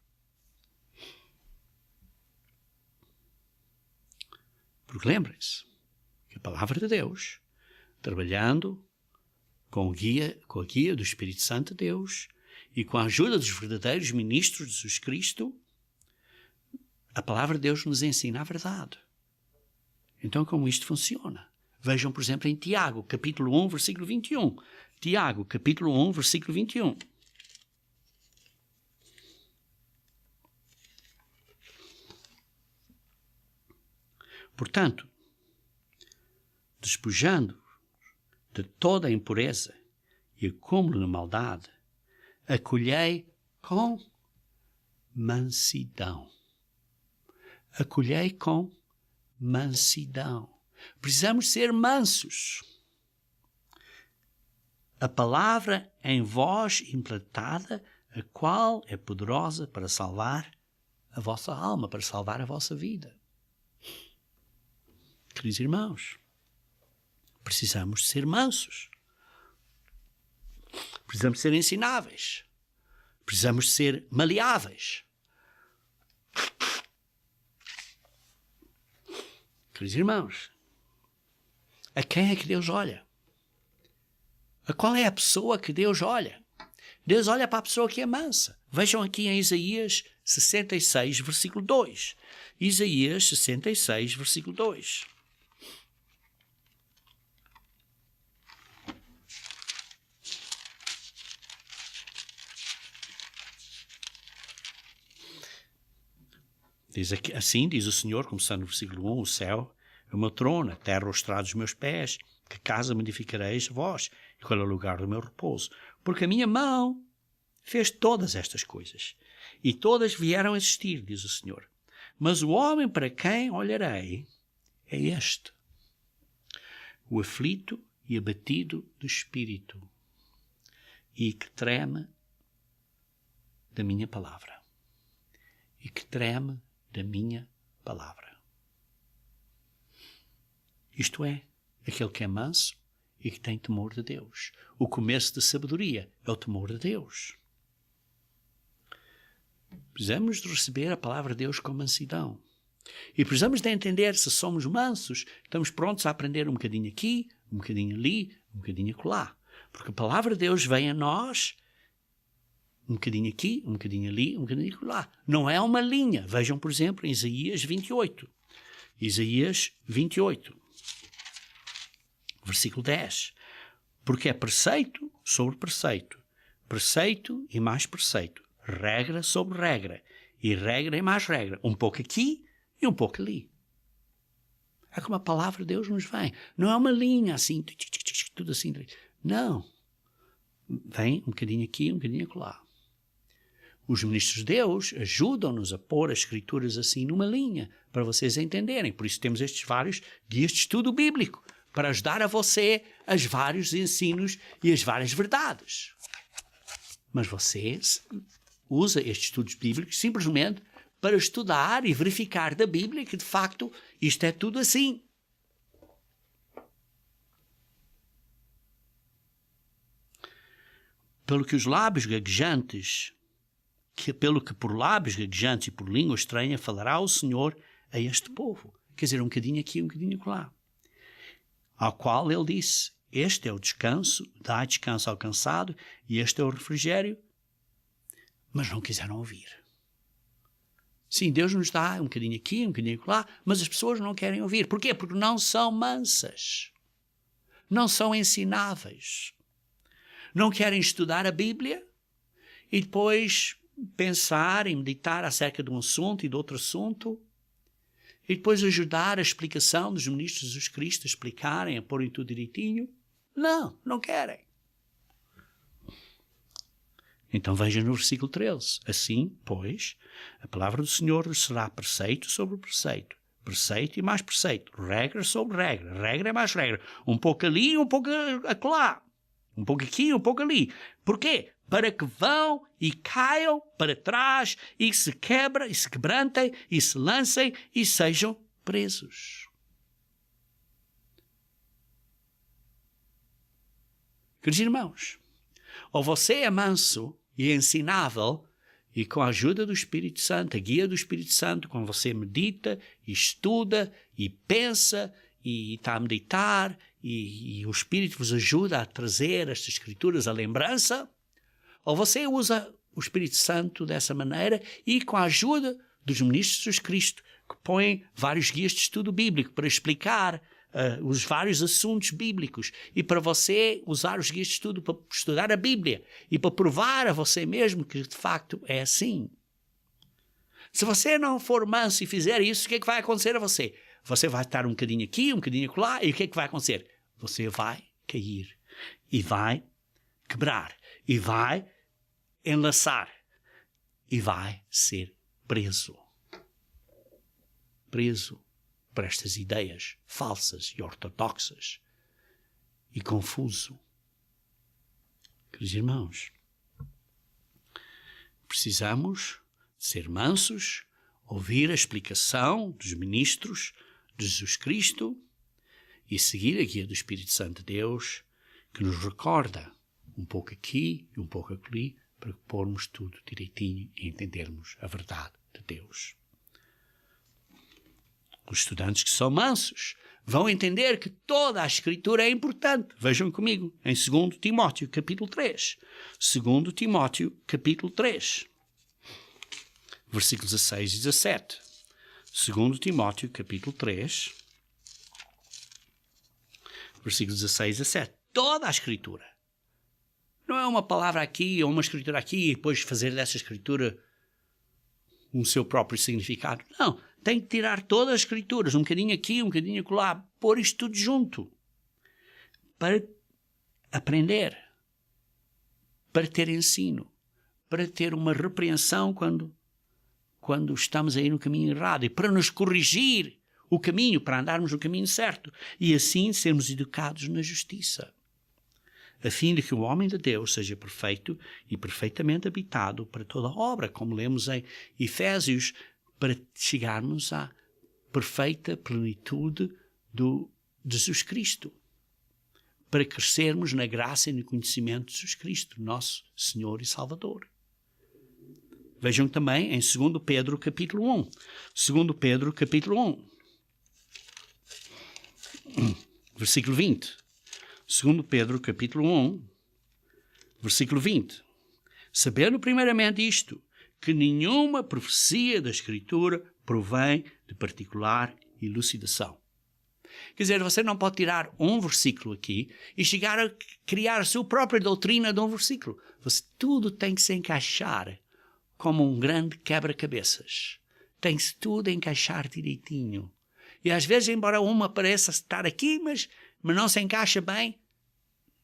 S1: Porque lembrem-se que a Palavra de Deus, trabalhando com a guia do Espírito Santo de Deus e com a ajuda dos verdadeiros ministros de Jesus Cristo, a Palavra de Deus nos ensina a verdade. Então, como isto funciona? Vejam, por exemplo, em Tiago, capítulo 1, versículo 21. Tiago, capítulo 1, versículo 21. Portanto, despojando de toda a impureza e acúmulo de maldade, acolhei com mansidão. Acolhei com mansidão. Precisamos ser mansos. A palavra em vós implantada, a qual é poderosa para salvar a vossa alma, para salvar a vossa vida. Queridos irmãos, precisamos ser mansos. Precisamos ser ensináveis. Precisamos ser maleáveis. Queridos irmãos, a quem é que Deus olha? A qual é a pessoa que Deus olha? Deus olha para a pessoa que é mansa. Vejam aqui em Isaías 66, versículo 2. Isaías 66, versículo 2. Diz aqui, assim diz o Senhor, começando no versículo 1, o céu é o meu trono, a terra o estrado dos meus pés, que casa me edificareis vós, e qual é o lugar do meu repouso? Porque a minha mão fez todas estas coisas, e todas vieram a existir, diz o Senhor. Mas o homem para quem olharei é este, o aflito e abatido do espírito, e que treme da minha palavra. E que treme da minha palavra. Isto é, aquele que é manso e que tem temor de Deus. O começo da sabedoria é o temor de Deus. Precisamos de receber a palavra de Deus com mansidão. E precisamos de entender se somos mansos, estamos prontos a aprender um bocadinho aqui, um bocadinho ali, um bocadinho acolá. Porque a palavra de Deus vem a nós um bocadinho aqui, um bocadinho ali, um bocadinho lá. Não é uma linha. Vejam, por exemplo, em Isaías 28. Isaías 28. Versículo 10. Porque é preceito sobre preceito. Preceito e mais preceito. Regra sobre regra. E regra e mais regra. Um pouco aqui e um pouco ali. É como a palavra de Deus nos vem. Não é uma linha assim, tudo assim. Não. Vem um bocadinho aqui, um bocadinho lá. Os ministros de Deus ajudam-nos a pôr as escrituras assim numa linha, para vocês entenderem. Por isso temos estes vários guias de estudo bíblico, para ajudar a você os vários ensinos e as várias verdades. Mas você usa estes estudos bíblicos simplesmente para estudar e verificar da Bíblia que, de facto, isto é tudo assim. Pelo que por lábios gaguejantes e por língua estranha falará o Senhor a este povo. Quer dizer, um bocadinho aqui, um bocadinho lá. Ao qual ele disse, este é o descanso, dá descanso ao cansado, e este é o refrigério. Mas não quiseram ouvir. Sim, Deus nos dá um bocadinho aqui, um bocadinho lá, mas as pessoas não querem ouvir. Porquê? Porque não são mansas. Não são ensináveis. Não querem estudar a Bíblia e depois pensar e meditar acerca de um assunto e de outro assunto e depois ajudar a explicação dos ministros de Jesus Cristo a explicarem, a porem tudo direitinho. Não querem. Então veja no versículo 13. Assim, pois, a palavra do Senhor será preceito sobre preceito, preceito e mais preceito, regra sobre regra, regra e mais regra, um pouco ali e um pouco acolá, um pouco aqui e um pouco ali. Porquê? Para que vão e caiam para trás e se quebrantem e se lancem e sejam presos. Queridos irmãos, ou você é manso e ensinável, e com a ajuda do Espírito Santo, a guia do Espírito Santo, quando você medita, e estuda, e pensa, e está a meditar, e o Espírito vos ajuda a trazer estas Escrituras à lembrança, ou você usa o Espírito Santo dessa maneira e com a ajuda dos ministros de Jesus Cristo, que põem vários guias de estudo bíblico para explicar os vários assuntos bíblicos e para você usar os guias de estudo para estudar a Bíblia e para provar a você mesmo que de facto é assim. Se você não for manso e fizer isso, o que é que vai acontecer a você? Você vai estar um bocadinho aqui, um bocadinho lá, e o que é que vai acontecer? Você vai cair e vai quebrar e vai enlaçar e vai ser preso. Preso por estas ideias falsas e ortodoxas e confuso. Queridos irmãos, precisamos ser mansos, ouvir a explicação dos ministros de Jesus Cristo e seguir a guia do Espírito Santo de Deus, que nos recorda um pouco aqui e um pouco ali, para pormos tudo direitinho e entendermos a verdade de Deus. Os estudantes que são mansos vão entender que toda a Escritura é importante. Vejam comigo em 2 Timóteo, capítulo 3. 2 Timóteo, capítulo 3. Versículos 16 e 17. 2 Timóteo, capítulo 3. Versículos 16 e 17. Toda a Escritura. Não é uma palavra aqui ou uma Escritura aqui e depois fazer dessa Escritura o seu próprio significado. Não. Tem que tirar todas as Escrituras, um bocadinho aqui, um bocadinho acolá, pôr isto tudo junto, para aprender, para ter ensino, para ter uma repreensão quando estamos aí no caminho errado e para nos corrigir o caminho, para andarmos no caminho certo e assim sermos educados na justiça, a fim de que o homem de Deus seja perfeito e perfeitamente habitado para toda a obra, como lemos em Efésios, para chegarmos à perfeita plenitude de Jesus Cristo, para crescermos na graça e no conhecimento de Jesus Cristo, nosso Senhor e Salvador. Vejam também em 2 Pedro, capítulo 1. 2 Pedro, capítulo 1, versículo 20. 2 Pedro, capítulo 1, versículo 20. Sabendo primeiramente isto, que nenhuma profecia da Escritura provém de particular elucidação. Quer dizer, você não pode tirar um versículo aqui e chegar a criar a sua própria doutrina de um versículo. Tudo tem que se encaixar como um grande quebra-cabeças. Tem-se tudo a encaixar direitinho. E às vezes, embora uma pareça estar aqui, mas não se encaixa bem,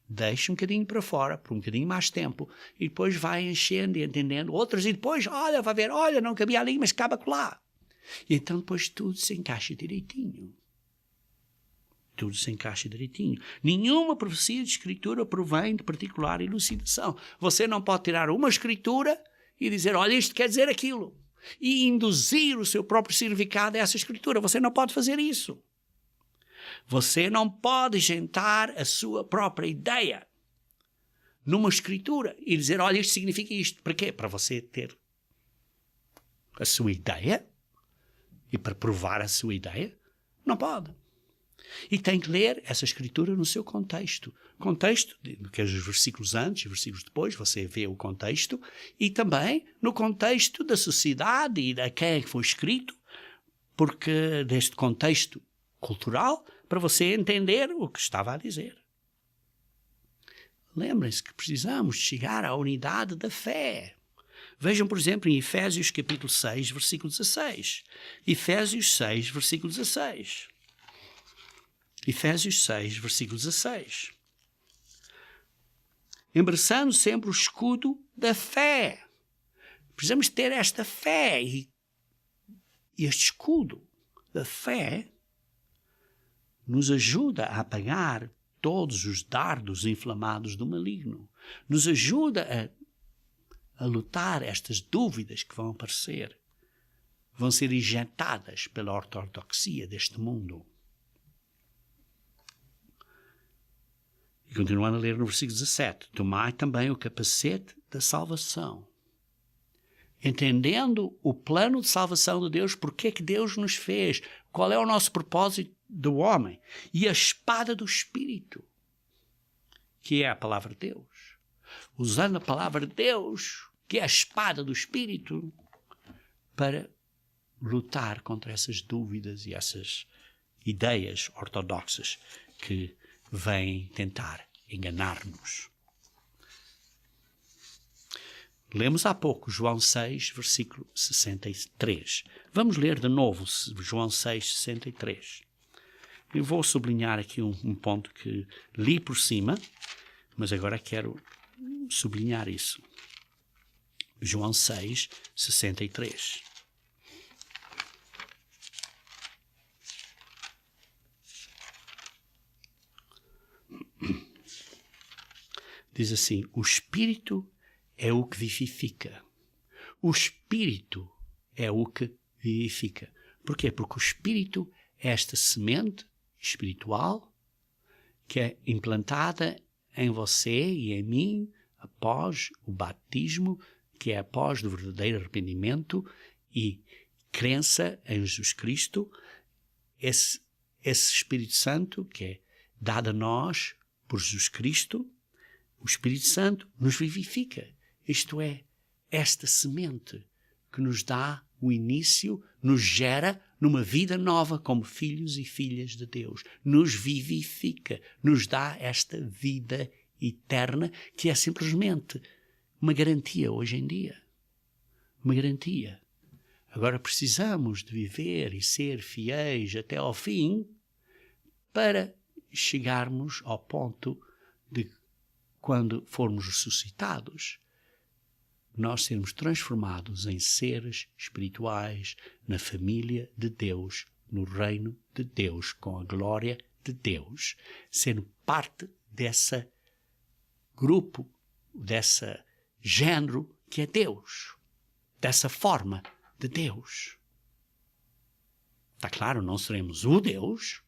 S1: deixa um bocadinho para fora, por um bocadinho mais tempo, e depois vai enchendo e entendendo outras, e depois, vai ver, não cabia ali, mas cabe lá. E então depois tudo se encaixa direitinho. Tudo se encaixa direitinho. Nenhuma profecia de Escritura provém de particular elucidação. Você não pode tirar uma Escritura e dizer, isto quer dizer aquilo, e induzir o seu próprio significado a essa Escritura. Você não pode fazer isso. Você não pode inventar a sua própria ideia numa Escritura e dizer, isto significa isto. Para quê? Para você ter a sua ideia e para provar a sua ideia? Não pode. E tem que ler essa escritura no seu contexto. Contexto, que é os versículos antes e os versículos depois, você vê o contexto, e também no contexto da sociedade e de quem é que foi escrito, porque deste contexto cultural, para você entender o que estava a dizer. Lembrem-se que precisamos chegar à unidade da fé. Vejam, por exemplo, em Efésios capítulo 6, versículo 16. Efésios 6, versículo 16. Efésios 6, versículo 16. Embraçando sempre o escudo da fé. Precisamos ter esta fé e este escudo da fé nos ajuda a apagar todos os dardos inflamados do maligno. Nos ajuda a lutar estas dúvidas que vão aparecer. Vão ser injetadas pela ortodoxia deste mundo. E continuando a ler no versículo 17. Tomai também o capacete da salvação. Entendendo o plano de salvação de Deus, porque é que Deus nos fez, qual é o nosso propósito do homem, e a espada do Espírito, que é a palavra de Deus. Usando a palavra de Deus, que é a espada do Espírito, para lutar contra essas dúvidas e essas ideias ortodoxas que vêm tentar enganar-nos. Lemos há pouco João 6, versículo 63. Vamos ler de novo João 6, 63. Eu vou sublinhar aqui um ponto que li por cima, mas agora quero sublinhar isso. João 6, 63. Diz assim: o Espírito é o que vivifica. O Espírito é o que vivifica. Porquê? Porque o Espírito é esta semente espiritual que é implantada em você e em mim após o batismo, que é após o verdadeiro arrependimento e crença em Jesus Cristo. Esse Espírito Santo que é dado a nós por Jesus Cristo, o Espírito Santo nos vivifica. Isto é, esta semente que nos dá o início, nos gera numa vida nova como filhos e filhas de Deus. Nos vivifica, nos dá esta vida eterna que é simplesmente uma garantia hoje em dia. Uma garantia. Agora precisamos de viver e ser fiéis até ao fim para chegarmos ao ponto de, quando formos ressuscitados, nós sermos transformados em seres espirituais na família de Deus, no reino de Deus, com a glória de Deus, sendo parte desse grupo, desse género que é Deus, dessa forma de Deus. Está claro, não seremos o Deus,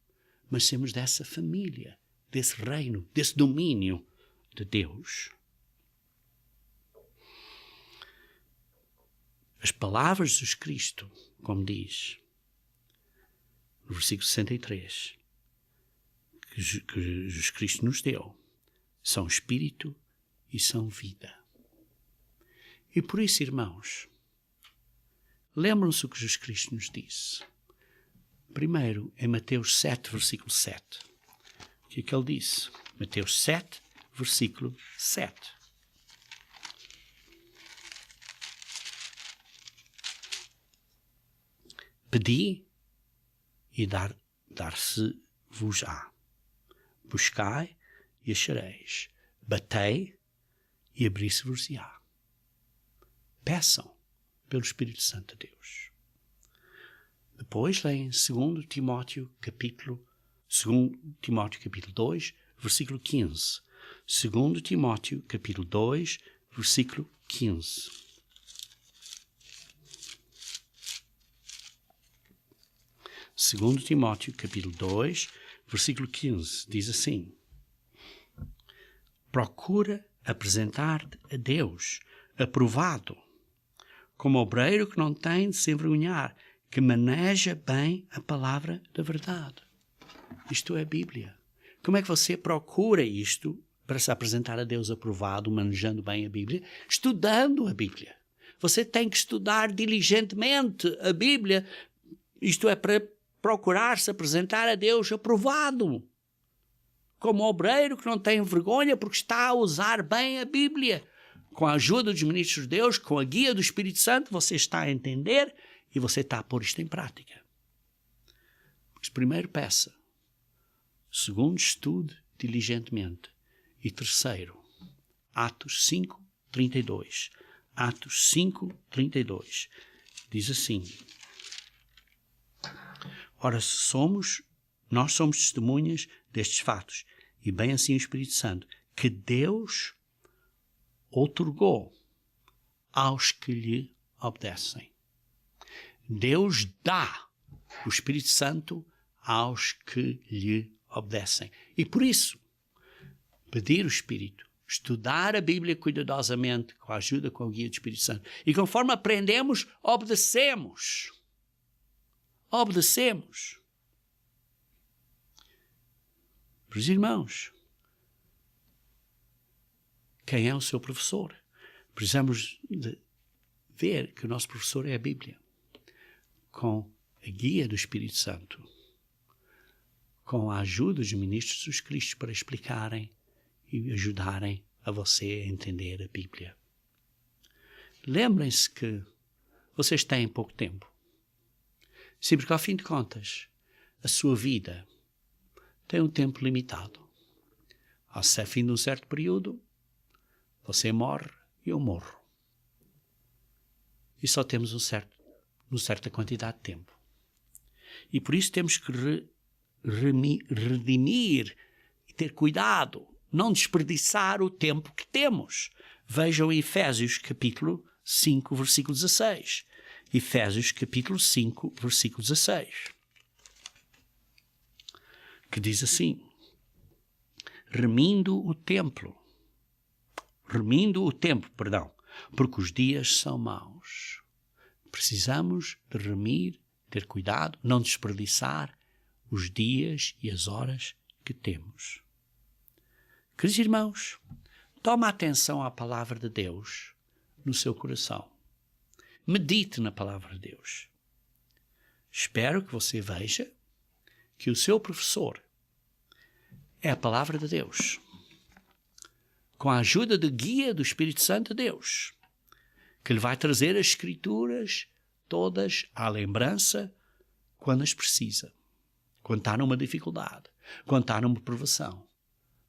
S1: mas seremos dessa família, desse reino, desse domínio de Deus. As palavras de Jesus Cristo, como diz no versículo 63, que Jesus Cristo nos deu, são espírito e são vida. E por isso, irmãos, lembram-se o que Jesus Cristo nos disse. Primeiro, em Mateus 7, versículo 7. O que é que ele disse? Mateus 7, versículo 7. Pedi e dar-se-vos-á. Buscai e achareis. Batei e abrir-se-vos-á. Peçam pelo Espírito Santo de Deus. Depois leem 2 Timóteo capítulo 2, versículo 15. 2 Timóteo capítulo 2, versículo 15. Segundo Timóteo, capítulo 2, versículo 15, diz assim: procura apresentar-te a Deus, aprovado, como obreiro que não tem de se envergonhar, que maneja bem a palavra da verdade. Isto é a Bíblia. Como é que você procura isto para se apresentar a Deus aprovado, manejando bem a Bíblia? Estudando a Bíblia. Você tem que estudar diligentemente a Bíblia. Isto é para procurar se apresentar a Deus aprovado. Como obreiro que não tem vergonha porque está a usar bem a Bíblia. Com a ajuda dos ministros de Deus, com a guia do Espírito Santo, você está a entender e você está a pôr isto em prática. Mas primeiro peça. Segundo, estude diligentemente. E terceiro, Atos 5:32. Atos 5:32. Diz assim: ora, nós somos testemunhas destes fatos, e bem assim o Espírito Santo, que Deus outorgou aos que lhe obedecem. Deus dá o Espírito Santo aos que lhe obedecem. E por isso, pedir o Espírito, estudar a Bíblia cuidadosamente, com a ajuda, com o guia do Espírito Santo. E conforme aprendemos, obedecemos. Obedecemos. Meus irmãos, quem é o seu professor? Precisamos de ver que o nosso professor é a Bíblia, com a guia do Espírito Santo, com a ajuda dos ministros de Jesus Cristo para explicarem e ajudarem a você a entender a Bíblia. Lembrem-se que vocês têm pouco tempo. Sim, porque ao fim de contas, a sua vida tem um tempo limitado. Ao fim de um certo período, você morre e eu morro. E só temos uma certa quantidade de tempo. E por isso temos que redimir e ter cuidado, não desperdiçar o tempo que temos. Vejam Efésios capítulo 5, versículo 16. Efésios capítulo 5, versículo 16. Que diz assim: remindo o tempo, porque os dias são maus. Precisamos de remir, ter cuidado, não desperdiçar os dias e as horas que temos. Queridos irmãos, toma atenção à palavra de Deus no seu coração. Medite na palavra de Deus. Espero que você veja que o seu professor é a palavra de Deus, com a ajuda de guia do Espírito Santo de Deus, que lhe vai trazer as Escrituras todas à lembrança quando as precisa, quando está numa dificuldade, quando está numa provação,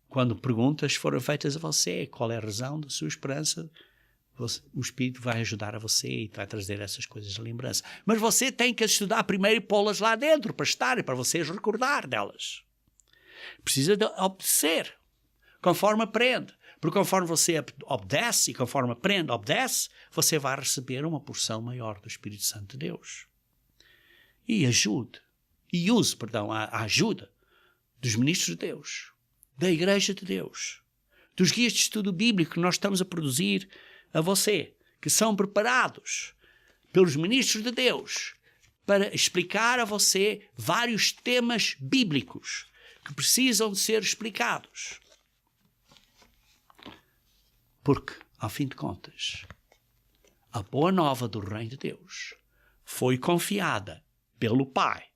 S1: quando perguntas foram feitas a você, qual é a razão da sua esperança, o Espírito vai ajudar a você e vai trazer essas coisas à lembrança. Mas você tem que estudar primeiro e pô-las lá dentro para estarem, para vocês recordar delas. Precisa de obedecer, conforme aprende. Porque conforme você obedece e conforme aprende, obedece, você vai receber uma porção maior do Espírito Santo de Deus. E use a ajuda dos ministros de Deus, da Igreja de Deus, dos guias de estudo bíblico que nós estamos a produzir a você, que são preparados pelos ministros de Deus para explicar a você vários temas bíblicos que precisam de ser explicados. Porque, ao fim de contas, a boa nova do Reino de Deus foi confiada pelo Pai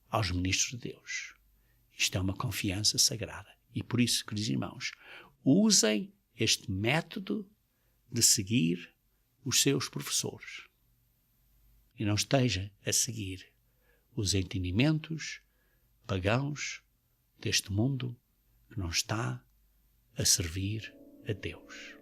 S1: aos ministros de Deus. Isto é uma confiança sagrada. E por isso, queridos irmãos, usem este método de seguir os seus professores. E não esteja a seguir os entendimentos pagãos deste mundo que não está a servir a Deus.